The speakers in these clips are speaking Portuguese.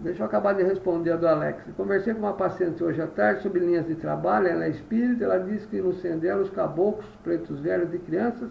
deixa eu acabar de responder a do Alex. Conversei com uma paciente hoje à tarde sobre linhas de trabalho, ela é espírita, ela disse que no centro dela os caboclos, pretos velhos de crianças,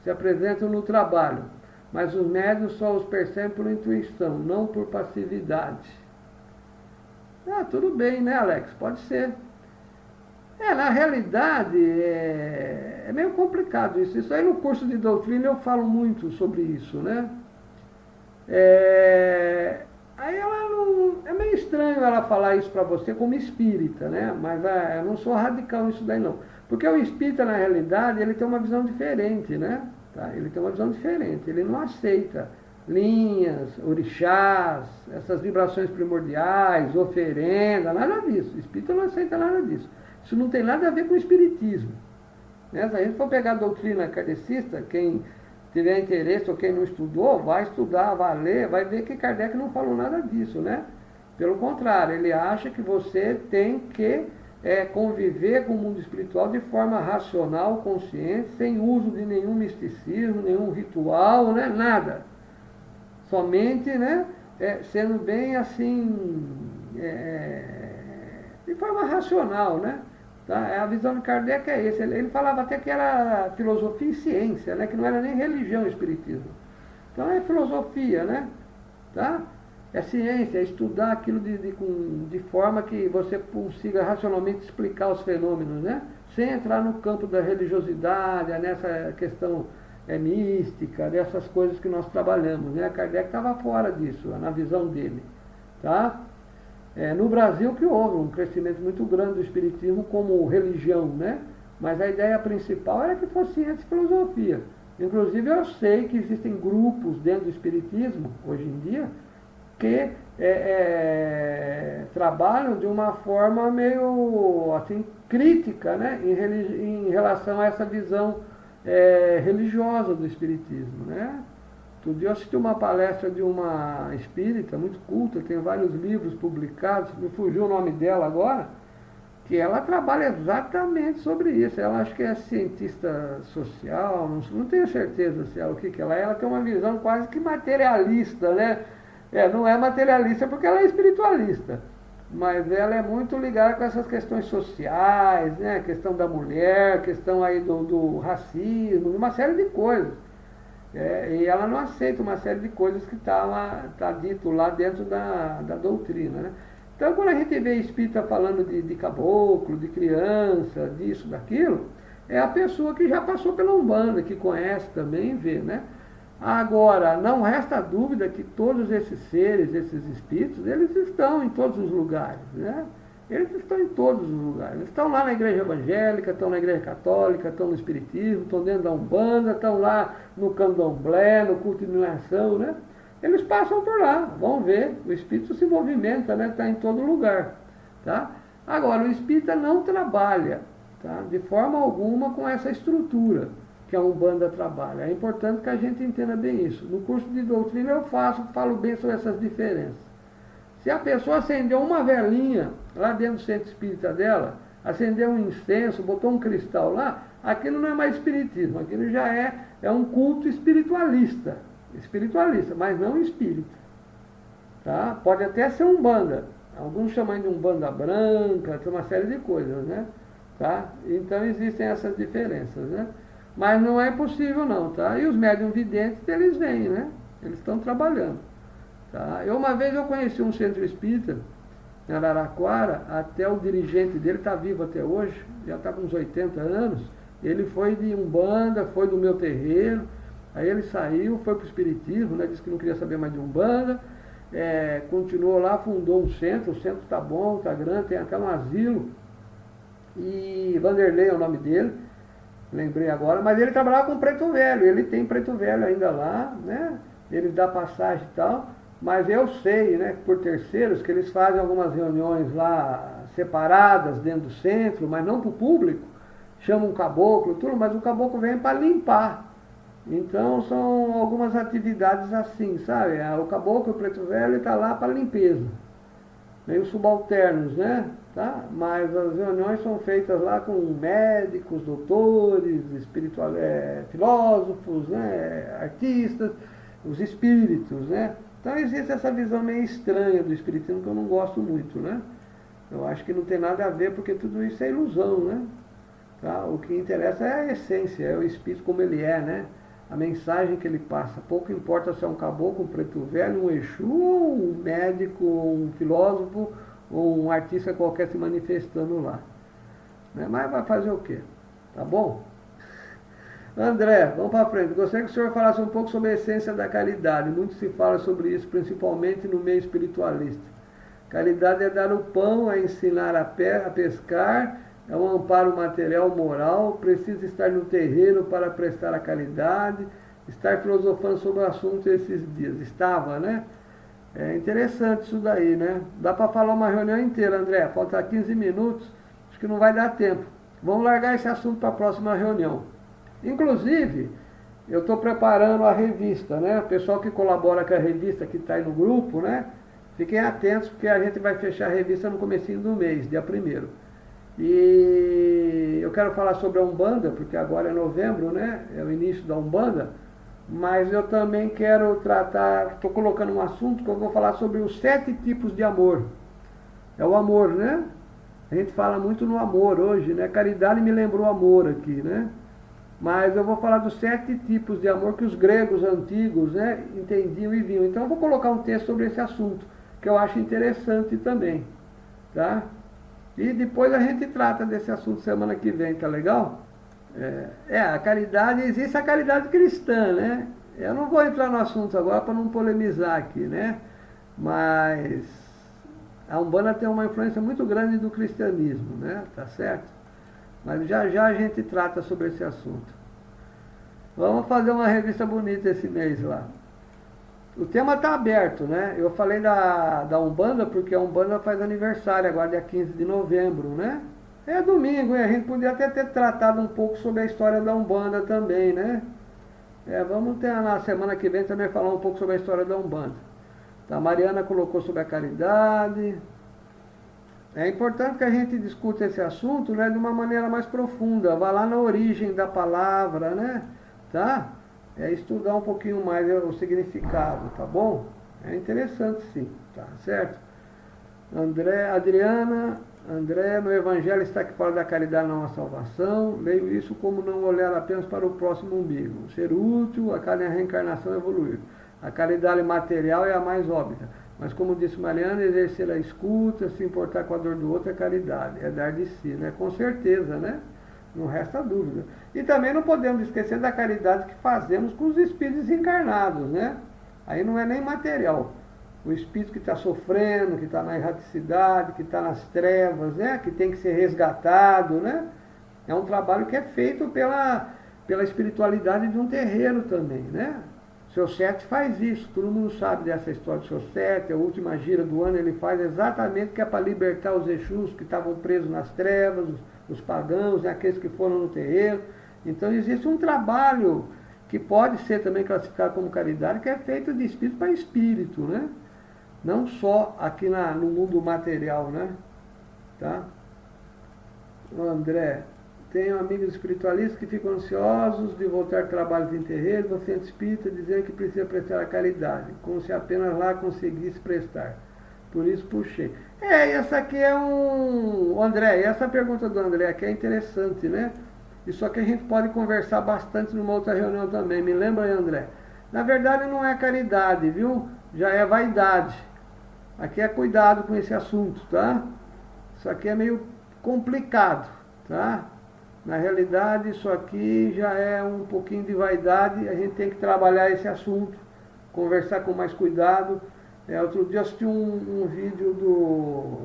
se apresentam no trabalho, mas os médios só os percebem por intuição, não por passividade. Ah, tudo bem, né, Alex? Pode ser. Na realidade, é meio complicado isso. Isso aí no curso de doutrina eu falo muito sobre isso, né? Aí ela não. É meio estranho ela falar isso para você como espírita, né? Mas eu não sou radical nisso daí não. Porque o espírita, na realidade, ele tem uma visão diferente, né? Tá? Ele tem uma visão diferente. Ele não aceita linhas, orixás, essas vibrações primordiais, oferenda, nada disso. O espírita não aceita nada disso. Isso não tem nada a ver com o espiritismo. Né? Se a gente for pegar a doutrina kardecista, quem tiver interesse ou quem não estudou, vai estudar, vai ler, vai ver que Kardec não falou nada disso, né? Pelo contrário, ele acha que você tem que conviver com o mundo espiritual de forma racional, consciente, sem uso de nenhum misticismo, nenhum ritual, né? Nada. Somente, né? Sendo bem assim, de forma racional, né? Tá? A visão de Kardec é essa. Ele falava até que era filosofia e ciência, né? Que não era nem religião o espiritismo. Então é filosofia, né? Tá? É ciência, é estudar aquilo de forma que você consiga racionalmente explicar os fenômenos, né? Sem entrar no campo da religiosidade, nessa questão mística, dessas coisas que nós trabalhamos, né? Kardec estava fora disso, na visão dele, tá? No Brasil que houve um crescimento muito grande do espiritismo como religião, né? Mas a ideia principal era que fosse ciência e filosofia. Inclusive eu sei que existem grupos dentro do espiritismo, hoje em dia, que trabalham de uma forma meio assim, crítica, né? Em relação a essa visão religiosa do espiritismo, né? Outro dia eu assisti uma palestra de uma espírita muito culta, tem vários livros publicados, me fugiu o nome dela agora, que ela trabalha exatamente sobre isso. Ela acho que é cientista social, não tenho certeza se o que ela é. Ela tem uma visão quase que materialista, né? Não é materialista porque ela é espiritualista, mas ela é muito ligada com essas questões sociais, né? A questão da mulher, a questão aí do racismo, uma série de coisas. E ela não aceita uma série de coisas que tá dito lá dentro da doutrina, né? Então, quando a gente vê espírita falando de caboclo, de criança, disso, daquilo, é a pessoa que já passou pela Umbanda, que conhece também, vê, né? Agora, não resta dúvida que todos esses seres, esses espíritos, eles estão em todos os lugares, né? Eles estão em todos os lugares. Eles estão lá na igreja evangélica, estão na igreja católica, estão no espiritismo, estão dentro da Umbanda, estão lá no candomblé, no culto de iluminação, né? Eles passam por lá, vão ver, o espírito se movimenta, né? Está em todo lugar, tá? Agora, o espírita não trabalha, tá? De forma alguma com essa estrutura que a Umbanda trabalha. É importante que a gente entenda bem isso. No curso de doutrina eu falo bem sobre essas diferenças. Se a pessoa acendeu uma velinha lá dentro do centro espírita dela, acendeu um incenso, botou um cristal lá, aquilo não é mais espiritismo, aquilo já é um culto espiritualista, mas não espírita. Tá? Pode até ser umbanda, alguns chamam de umbanda branca, tem uma série de coisas, né? Tá? Então existem essas diferenças, né? Mas não é impossível não, tá? E os médium videntes, eles vêm, né? Eles estão trabalhando. Tá? Uma vez eu conheci um centro espírita em Araraquara, até o dirigente dele está vivo até hoje, já está com uns 80 anos, ele foi de Umbanda, foi do meu terreiro, aí ele saiu, foi para o espiritismo, né, disse que não queria saber mais de Umbanda, continuou lá, fundou um centro, o centro está bom, está grande, tem até um asilo, e Vanderlei é o nome dele, lembrei agora, mas ele trabalhava com preto velho, ele tem preto velho ainda lá, né, ele dá passagem e tal. Mas eu sei, né, por terceiros, que eles fazem algumas reuniões lá separadas dentro do centro, mas não para o público, chamam um caboclo, tudo, mas o caboclo vem para limpar. Então são algumas atividades assim, sabe? O caboclo, o preto velho, está lá para limpeza. Meio subalternos, né? Tá? Mas as reuniões são feitas lá com médicos, doutores, filósofos, né? Artistas, os espíritos, né? Então existe essa visão meio estranha do espiritismo que eu não gosto muito, né? Eu acho que não tem nada a ver porque tudo isso é ilusão, né? Tá? O que interessa é a essência, é o espírito como ele é, né? A mensagem que ele passa. Pouco importa se é um caboclo, um preto velho, um exu, ou um médico, ou um filósofo, ou um artista qualquer se manifestando lá. Né? Mas vai fazer o quê? Tá bom? André, vamos para frente. Gostaria que o senhor falasse um pouco sobre a essência da caridade. Muito se fala sobre isso, principalmente no meio espiritualista. Caridade é dar o pão, é ensinar a pescar, é um amparo material, moral, precisa estar no terreiro para prestar a caridade, estar filosofando sobre o assunto esses dias. Estava, né? É interessante isso daí, né? Dá para falar uma reunião inteira, André. Falta 15 minutos, acho que não vai dar tempo. Vamos largar esse assunto para a próxima reunião. Inclusive, eu estou preparando a revista, né? O pessoal que colabora com a revista, que está aí no grupo, né? Fiquem atentos, porque a gente vai fechar a revista no comecinho do mês, dia 1º. E eu quero falar sobre a Umbanda, porque agora é novembro, né? É o início da Umbanda. Mas eu também quero tratar, estou colocando um assunto que eu vou falar sobre os 7 tipos de amor. É o amor, né? A gente fala muito no amor hoje, né? Caridade me lembrou amor aqui, né? Mas eu vou falar dos 7 tipos de amor que os gregos antigos, né, entendiam e viam. Então eu vou colocar um texto sobre esse assunto, que eu acho interessante também, tá? E depois a gente trata desse assunto semana que vem, tá legal? A caridade, existe a caridade cristã, né? Eu não vou entrar no assunto agora para não polemizar aqui, né? Mas a Umbanda tem uma influência muito grande do cristianismo, né? Tá certo? Mas já já a gente trata sobre esse assunto. Vamos fazer uma revista bonita esse mês lá. O tema está aberto, né? Eu falei da Umbanda porque a Umbanda faz aniversário agora, dia 15 de novembro, né? É domingo, hein? A gente podia até ter tratado um pouco sobre a história da Umbanda também, né? Vamos ter na semana que vem também falar um pouco sobre a história da Umbanda. Tá, a Mariana colocou sobre a caridade. É importante que a gente discuta esse assunto, né, de uma maneira mais profunda. Vá lá na origem da palavra, né? Tá? Estudar um pouquinho mais o significado, tá bom? É interessante sim, tá certo? André, no Evangelho está que fala da caridade não a salvação. Leio isso como não olhar apenas para o próximo umbigo. Ser útil a cada reencarnação evoluir. A caridade material é a mais óbvia. Mas como disse Mariana, exercer a escuta, se importar com a dor do outro é caridade, é dar de si, né? Com certeza, né? Não resta dúvida. E também não podemos esquecer da caridade que fazemos com os espíritos encarnados, né? Aí não é nem material. O espírito que está sofrendo, que está na erraticidade, que está nas trevas, né? Que tem que ser resgatado, né? É um trabalho que é feito pela espiritualidade de um terreiro também, né? Seu Sete faz isso, todo mundo sabe dessa história do Seu Sete, a última gira do ano ele faz exatamente que é para libertar os Exus que estavam presos nas trevas, os pagãos, né, aqueles que foram no terreiro. Então existe um trabalho que pode ser também classificado como caridade, que é feito de espírito para espírito, né? Não só aqui no mundo material, né? Tá? O André, tenho amigos espiritualistas que ficam ansiosos de voltar trabalhos em terreiro, do centro espírita, dizendo que precisa prestar a caridade, como se apenas lá conseguisse prestar. Por isso puxei. Essa aqui é André, essa pergunta do André aqui é interessante, né? Isso aqui a gente pode conversar bastante numa outra reunião também. Me lembra aí, André? Na verdade não é caridade, viu? Já é vaidade. Aqui é cuidado com esse assunto, tá? Isso aqui é meio complicado, tá? Na realidade, isso aqui já é um pouquinho de vaidade, a gente tem que trabalhar esse assunto, conversar com mais cuidado. Outro dia eu assisti um vídeo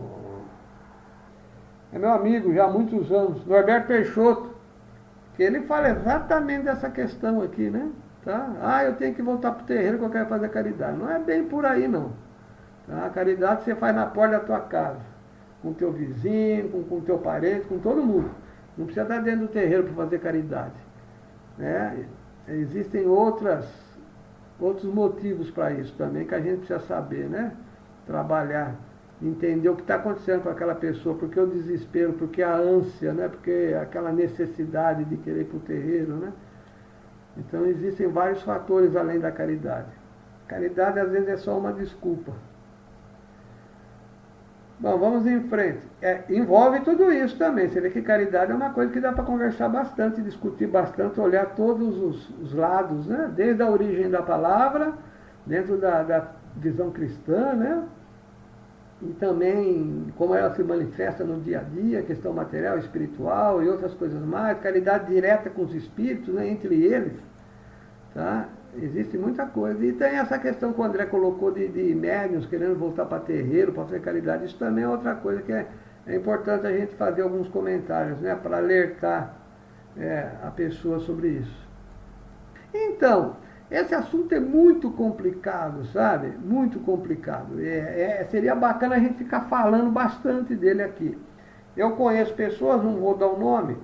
é meu amigo já há muitos anos, Norberto Peixoto, que ele fala exatamente dessa questão aqui, né? Tá? Eu tenho que voltar para o terreiro que eu quero fazer caridade. Não é bem por aí, não. Tá? A caridade você faz na porta da tua casa, com o teu vizinho, com o teu parente, com todo mundo. Não precisa estar dentro do terreiro para fazer caridade. Né? Existem outros motivos para isso também, que a gente precisa saber, né? Trabalhar, entender o que está acontecendo com aquela pessoa, porque o desespero, porque a ânsia, né? Porque aquela necessidade de querer ir para o terreiro, né? Então existem vários fatores além da caridade. Caridade às vezes é só uma desculpa. Bom, vamos em frente. Envolve tudo isso também. Você vê que caridade é uma coisa que dá para conversar bastante, discutir bastante, olhar todos os lados, né? Desde a origem da palavra, dentro da visão cristã, né? E também como ela se manifesta no dia a dia, questão material, espiritual e outras coisas mais, caridade direta com os espíritos, né? Entre eles, tá? Existe muita coisa. E tem essa questão que o André colocou de médiuns querendo voltar para terreiro, para fazer caridade. Isso também é outra coisa que é importante a gente fazer alguns comentários, né? Para alertar a pessoa sobre isso. Então, esse assunto é muito complicado, sabe? Muito complicado. Seria bacana a gente ficar falando bastante dele aqui. Eu conheço pessoas, não vou dar o nome,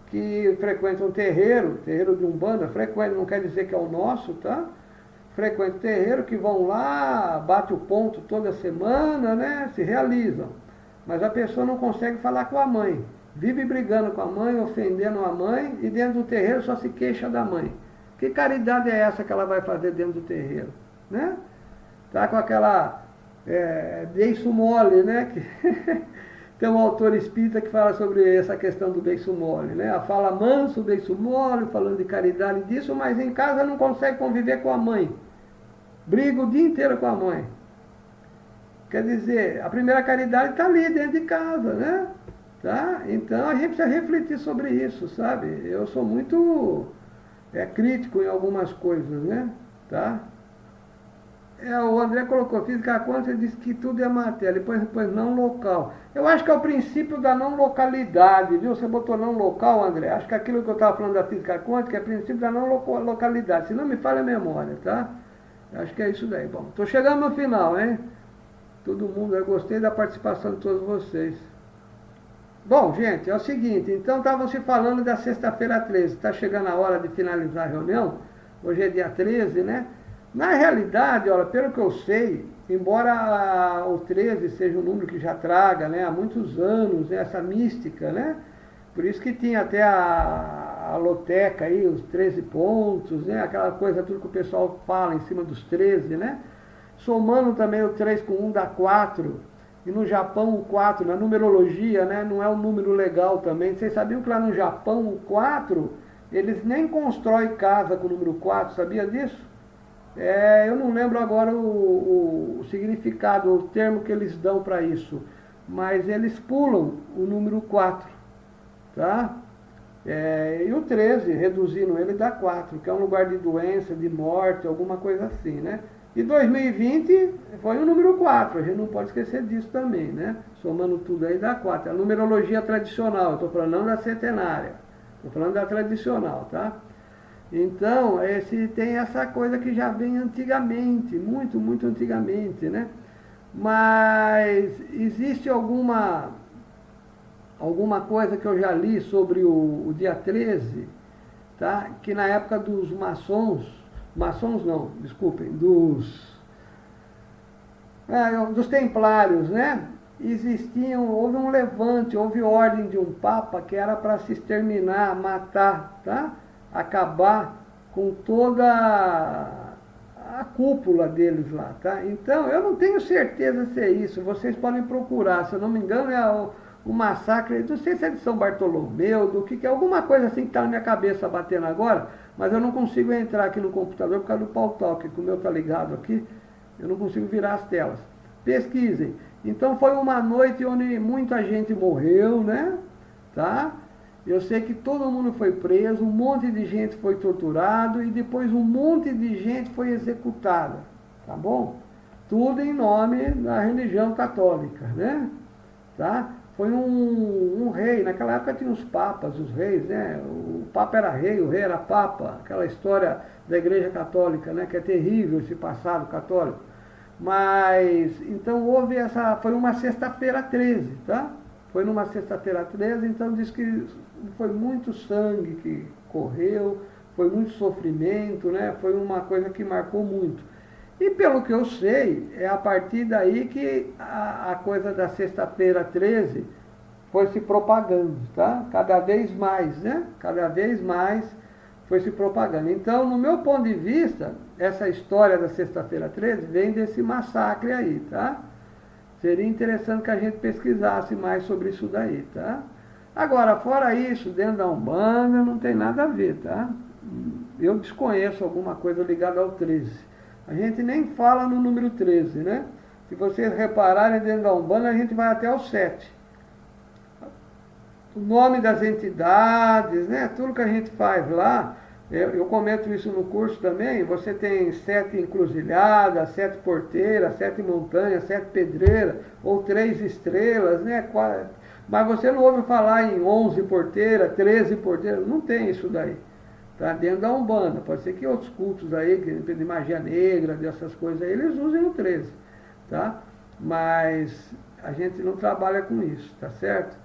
que frequentam terreiro de Umbanda, frequentam, não quer dizer que é o nosso, tá? Frequentam terreiro, que vão lá, bate o ponto toda semana, né? Se realizam. Mas a pessoa não consegue falar com a mãe. Vive brigando com a mãe, ofendendo a mãe, e dentro do terreiro só se queixa da mãe. Que caridade é essa que ela vai fazer dentro do terreiro? Né? Tá com aquela beiço mole, né? Tem um autor espírita que fala sobre essa questão do beiço mole, né? A fala manso, beiço mole, falando de caridade disso, mas em casa não consegue conviver com a mãe. Briga o dia inteiro com a mãe. Quer dizer, a primeira caridade está ali dentro de casa, né? Tá? Então a gente precisa refletir sobre isso, sabe? Eu sou muito crítico em algumas coisas, né? Tá? O André colocou física quântica e disse que tudo é matéria, depois não local. Eu acho que é o princípio da não localidade, viu? Você botou não local, André. Acho que aquilo que eu estava falando da física quântica é o princípio da não localidade. Se não me falha a memória, tá? Acho que é isso daí. Bom, estou chegando no final, hein? Todo mundo, eu gostei da participação de todos vocês. Bom, gente, é o seguinte, então estavam se falando da sexta-feira 13, está chegando a hora de finalizar a reunião, hoje é dia 13, né? Na realidade, olha, pelo que eu sei, embora o 13 seja um número que já traga, né, há muitos anos, né, essa mística, né? Por isso que tinha até a loteca aí, os 13 pontos, né? Aquela coisa, tudo que o pessoal fala em cima dos 13, né? Somando também o 3 com 1 dá 4. E no Japão o 4, na numerologia, né, não é um número legal também. Vocês sabiam que lá no Japão o 4, eles nem constroem casa com o número 4, sabia disso? Eu não lembro agora o significado, o termo que eles dão para isso, mas eles pulam o número 4, tá? E o 13, reduzindo ele, dá 4, que é um lugar de doença, de morte, alguma coisa assim, né? E 2020 foi o número 4, a gente não pode esquecer disso também, né? Somando tudo aí dá 4. É a numerologia tradicional, eu estou falando não da centenária, estou falando da tradicional, tá? Então, tem essa coisa que já vem antigamente, muito, muito antigamente, né? Mas existe alguma coisa que eu já li sobre o dia 13, tá? Que na época dos maçons não, desculpem, dos templários, né? Houve um levante, houve ordem de um papa que era para se exterminar, matar, tá? Acabar com toda a cúpula deles lá, tá? Então, eu não tenho certeza se é isso, vocês podem procurar, se eu não me engano é o massacre, não sei se é de São Bartolomeu, do que é, alguma coisa assim que está na minha cabeça batendo agora, mas eu não consigo entrar aqui no computador por causa do pau toque, que o meu está ligado aqui, eu não consigo virar as telas. Pesquisem. Então foi uma noite onde muita gente morreu, né? Tá? Eu sei que todo mundo foi preso, um monte de gente foi torturado e depois um monte de gente foi executada, tá bom? Tudo em nome da religião católica, né? Tá? Foi um rei, naquela época tinha os papas, os reis, né? O papa era rei, o rei era papa, aquela história da igreja católica, né? Que é terrível esse passado católico. Mas, então foi uma sexta-feira 13, tá? Foi numa sexta-feira 13, então diz que foi muito sangue que correu, foi muito sofrimento, né? Foi uma coisa que marcou muito. E pelo que eu sei, é a partir daí que a coisa da sexta-feira 13 foi se propagando, tá? Cada vez mais, né? Cada vez mais foi se propagando. Então, no meu ponto de vista, essa história da Sexta-feira 13 vem desse massacre aí, tá? Seria interessante que a gente pesquisasse mais sobre isso daí, tá? Agora, fora isso, dentro da Umbanda não tem nada a ver, tá? Eu desconheço alguma coisa ligada ao 13. A gente nem fala no número 13, né? Se vocês repararem, dentro da Umbanda a gente vai até o 7. O nome das entidades, né? Tudo que a gente faz lá, eu comento isso no curso também, você tem 7 encruzilhadas, 7 porteiras, 7 montanhas, 7 pedreiras, ou 3 estrelas, né? Mas você não ouve falar em 11 porteiras, 13 porteiras, não tem isso daí. Tá dentro da Umbanda. Pode ser que outros cultos aí, de magia negra, dessas coisas aí, eles usem o 13, tá? Mas a gente não trabalha com isso, tá certo?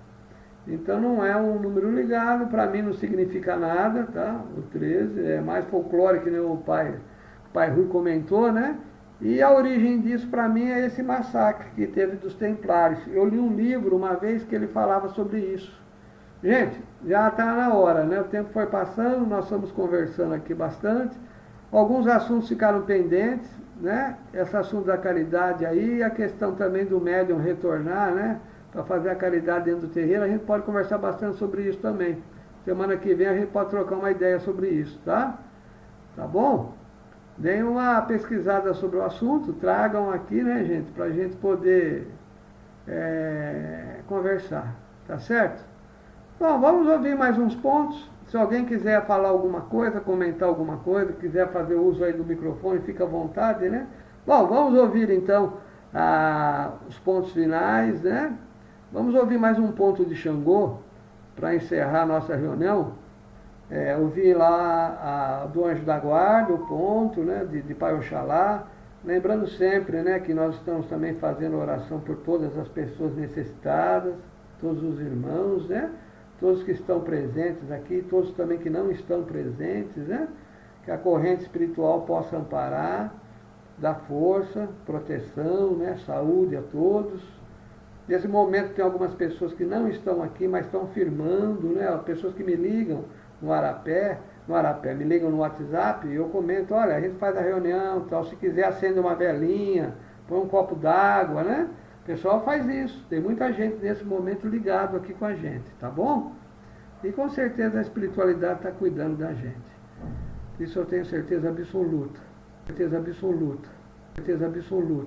Então não é um número ligado, para mim não significa nada, tá? O 13 é mais folclore, que nem o pai Rui comentou, né? E a origem disso para mim é esse massacre que teve dos Templários. Eu li um livro uma vez que ele falava sobre isso. Gente, já está na hora, né? O tempo foi passando, nós estamos conversando aqui bastante. Alguns assuntos ficaram pendentes, né? Esse assunto da caridade aí, a questão também do médium retornar, né? Para fazer a caridade dentro do terreiro, a gente pode conversar bastante sobre isso também. Semana que vem a gente pode trocar uma ideia sobre isso, tá? Tá bom? Deem uma pesquisada sobre o assunto, tragam aqui, né, gente, para a gente poder conversar, tá certo? Bom, vamos ouvir mais uns pontos. Se alguém quiser falar alguma coisa, comentar alguma coisa, quiser fazer uso aí do microfone, fica à vontade, né? Bom, vamos ouvir então os pontos finais, né? Vamos ouvir mais um ponto de Xangô, para encerrar a nossa reunião. Ouvir lá do Anjo da Guarda, o ponto, né, de Pai Oxalá. Lembrando sempre, né, que nós estamos também fazendo oração por todas as pessoas necessitadas, todos os irmãos, né? Todos que estão presentes aqui, todos também que não estão presentes, né? Que a corrente espiritual possa amparar, dar força, proteção, né? Saúde a todos. Nesse momento tem algumas pessoas que não estão aqui, mas estão firmando, né? Pessoas que me ligam no Arapé, me ligam no WhatsApp e eu comento, olha, a gente faz a reunião, tal, se quiser acende uma velinha, põe um copo d'água, né? O pessoal faz isso, tem muita gente nesse momento ligado aqui com a gente, tá bom? E com certeza a espiritualidade está cuidando da gente. Isso eu tenho certeza absoluta, certeza absoluta, certeza absoluta.